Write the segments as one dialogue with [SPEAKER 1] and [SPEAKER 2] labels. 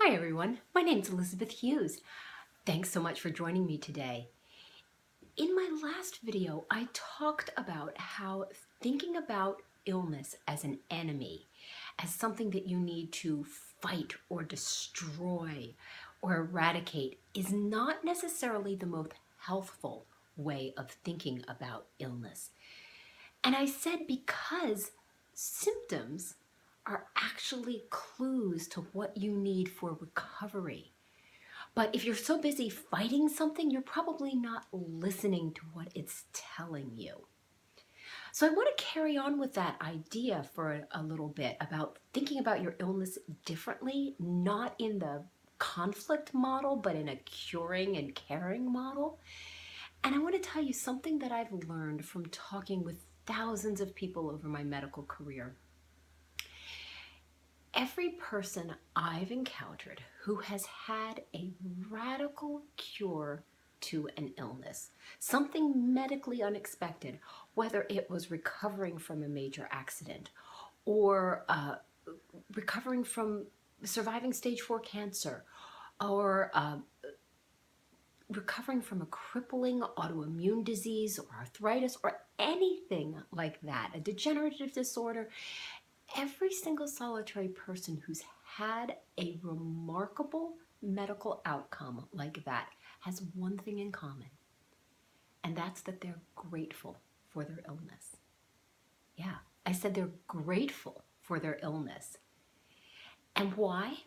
[SPEAKER 1] Hi everyone, my name's Elizabeth Hughes. Thanks so much for joining me today. In my last video, I talked about how thinking about illness as an enemy, as something that you need to fight or destroy or eradicate, is not necessarily the most healthful way of thinking about illness. And I said because symptoms are actually clues to what you need for recovery. But if you're so busy fighting something, you're probably not listening to what it's telling you. So I want to carry on with that idea for a little bit about thinking about your illness differently, not in the conflict model, but in a curing and caring model. And I want to tell you something that I've learned from talking with thousands of people over my medical career. Every person I've encountered who has had a radical cure to an illness, something medically unexpected, whether it was recovering from a major accident or recovering from surviving stage 4 cancer or recovering from a crippling autoimmune disease or arthritis or anything like that, a degenerative disorder, every single solitary person who's had a remarkable medical outcome like that has one thing in common, and that's that they're grateful for their illness. Yeah, I said they're grateful for their illness. And why?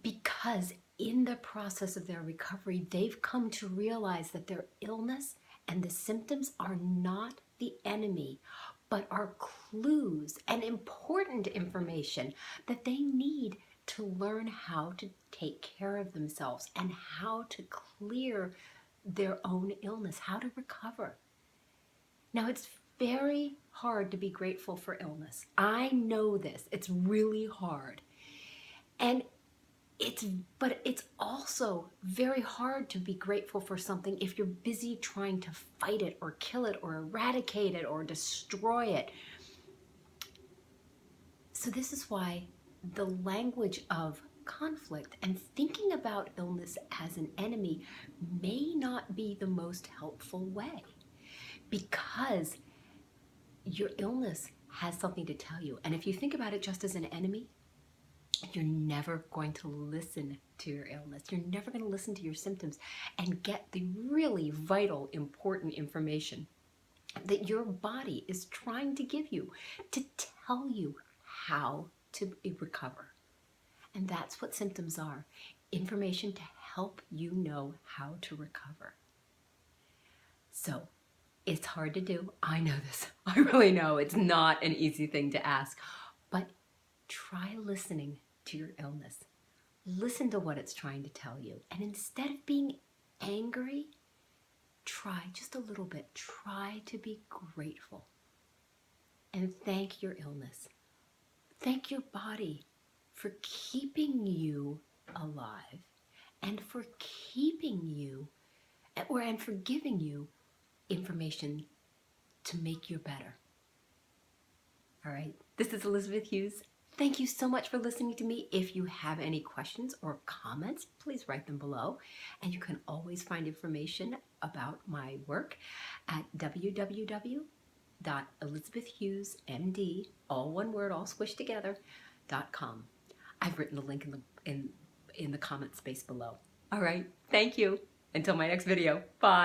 [SPEAKER 1] Because in the process of their recovery, they've come to realize that their illness and the symptoms are not the enemy, but are clues and important information that they need to learn how to take care of themselves and how to clear their own illness, how to recover. Now, it's very hard to be grateful for illness. I know this. It's really hard. And but it's also very hard to be grateful for something if you're busy trying to fight it or kill it or eradicate it or destroy it. So this is why the language of conflict and thinking about illness as an enemy may not be the most helpful way, because your illness has something to tell you. And if you think about it just as an enemy, you're never going to listen to your illness. You're never going to listen to your symptoms and get the really vital, important information that your body is trying to give you to tell you how to recover. And that's what symptoms are. Information to help you know how to recover. So it's hard to do. I know this. I really know it's not an easy thing to ask. But try listening to your illness. Listen to what it's trying to tell you. And instead of being angry, try just a little bit. Try to be grateful. And thank your illness. Thank your body for keeping you alive and for keeping you, and for giving you information to make you better. All right, this is Elizabeth Hughes. Thank you so much for listening to me. If you have any questions or comments, please write them below. And you can always find information about my work at www.elizabethhughesmd, all one word, all squished together, .com. I've written the link in the comment space below. All right, thank you. Until my next video, bye.